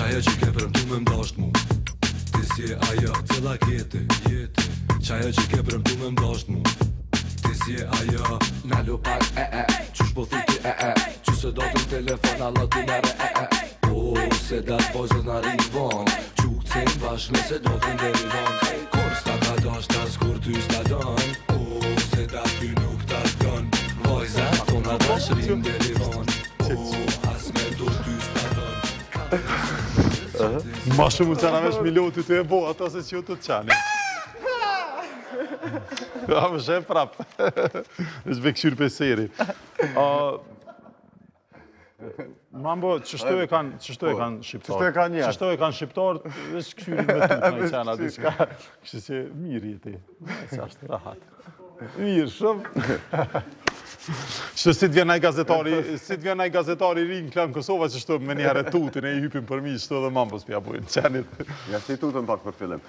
Qajo që ke premtu me mdasht mu, ti si e ajo, cila kjeti, qajo që ke premtu me mdasht mu, ti si e ajo. Na lupak, qysh po thuti, që se do t'u telefon, alla t'u mere, se dat vojzës na rivon, quk cen bashk nëse do t'u nderivon, kur s'ta ka dasht as kur ty s'ta don, se dat ty nuk ta don, vojza tona dash rin nderivon, as me dur ty s'ta don. Ma shumë qana vesh miloti të e bo, ata se që të qani. Ja, më shë prap. Është be këshyrë për seri. Mambo, qështu e kanë shqiptarë? Qështu e kanë shqiptarë, është këshyrin me tu në i qana diçka. Kështë që mirë jeti, që ashtë rahat. Mirë, shumë. Që si t'vjen naj gazetari ri në Klan Kosova që shtu me njëherë tutin e i hypim për mi, shtu dhe mambos pja bujnë qenit. Ja, si tutën pak për fillim.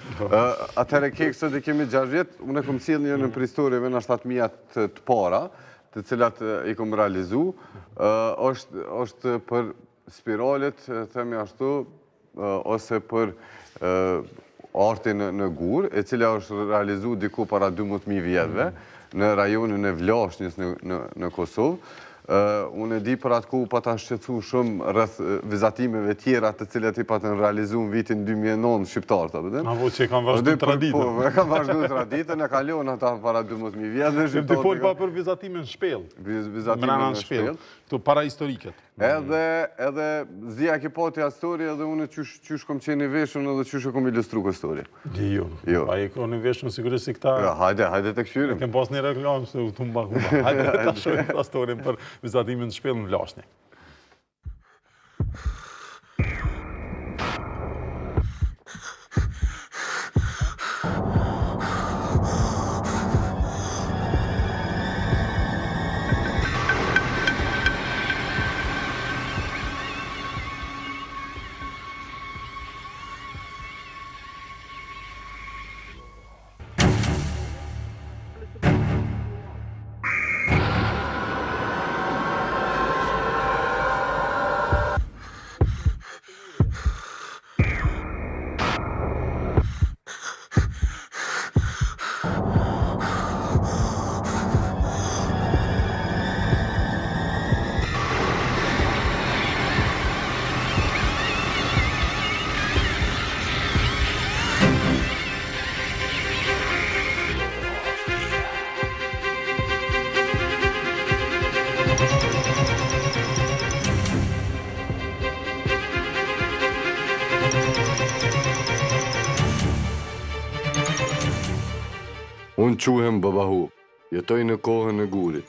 Atëhere kekë dhe kemi 6 vjetë, unë e kom cilë një në për historieve në 7.000 të para, të cilat i kom realizu, është për spiralet, themi ashtu, ose për artin në gur, e cila është realizu diku para 12.000 vjetëve, në rajonin e Vlashnjës në Kosovë. Unë e di për atë ku pa ta shqetësu shumë rreth vizatimeve tjera të cilat i pa të realizu në vitin 2009 shqiptarë, të pëtën. Avo që e kanë vazhdu traditën. Po, e kanë vazhdu traditën, e kalion ata para 12.000 vjetë. Të folë pa për vizatimin shpel. Vizatimin në shpel. Të para historiket. Edhe zdia ki pati atë histori edhe unë qysh kom qenë i veshën edhe qysh e kom ilustru këtë histori. Jo. A i kom i veshën sigurisht si këta... Hajde të këshyrim. Kem pas një reklamë se u të mba kuma. Hajde ta shojnë të historin për vizatimin të shpel në Vlashnjë. Unë quhem Babahu, jetoj në kohën e gurit.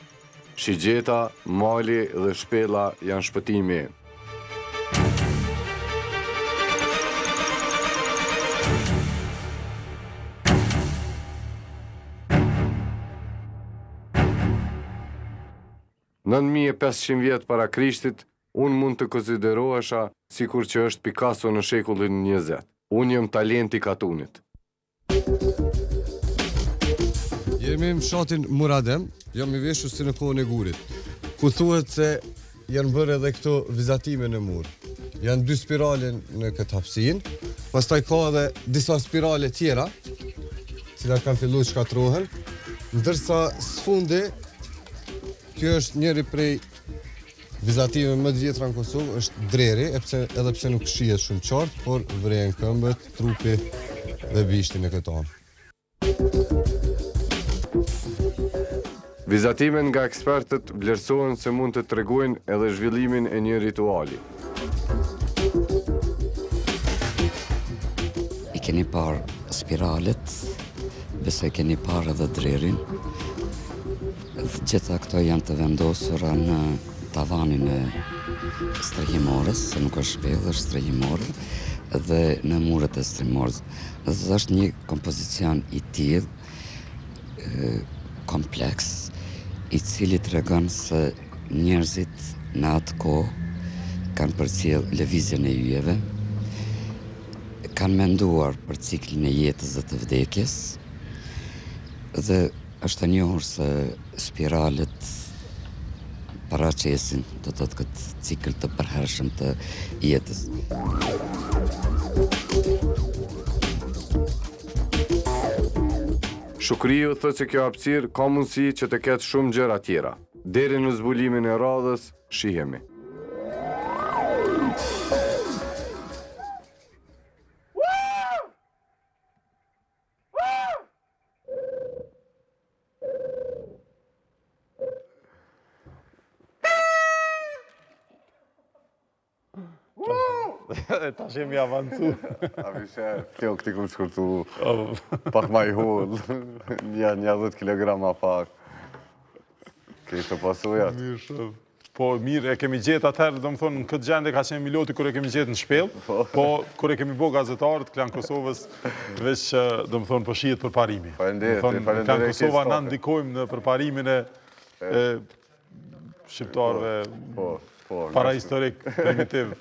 Shigjeta, mali dhe shpela janë shpëtimi e. Në 1500 vjetë para Krishtit, unë mund të konsiderohesha sikur që është Picasso në shekullin 20. Unë jam talenti katunit. Jemi në fshatin Muradem, jam i veshur si në kohën e gurit, ku thuhet se janë bërë edhe këto vizatime në mur. Janë 2 spirale në këtë hapësinë, pastaj ka edhe disa spirale tjera, cilat kanë filluar shkatrohen, ndërsa sfundi, kjo është njëri prej vizative më të vjetra në Kosovë, është dreri, edhe pse nuk shihet shumë qartë, por vrejnë këmbët, trupi dhe bishtin e këto anë. Vizatimet nga ekspertët vlerësohen se mund të tregojnë edhe zhvillimin e një rituali. I keni parë spiralet, besoj keni parë edhe drerin. Gjitha këto janë të vendosura në tavanin e strehimores, se nuk është shpellë, është strehimore, dhe në muret e strehimores. Dhe është një kompozicion i tillë, kompleks, i cili tregon se njerëzit në atë kohë kanë përcjell lëvizjen e yjeve, kanë menduar për ciklin e jetës dhe të vdekjes, dhe është e njohur se spiralet paraqesin, do të thotë këtë cikël të përhershëm të jetës. Shukriu thë që kjo hapësirë ka mundësi që të ketë shumë gjëra tjera. Deri në zbulimin e radhës, shihemi. Ta shemi avancu. A vishe, kjo këti këmë shkurtu pak ma i hull, një 10 kilograma pak. Kështë të pasujat. Mirë shumë. Po mirë, e kemi gjetë atëherë, do më thonë, në këtë gjende ka qenë Miloti kër e kemi gjetë në shpellë, po kër e kemi bo gazetarët, Klan Kosovës, veç që, do më thonë, po shihet përparimi. Klan Kosova na ndikojmë në përparimin e shqiptarëve para historik primitiv.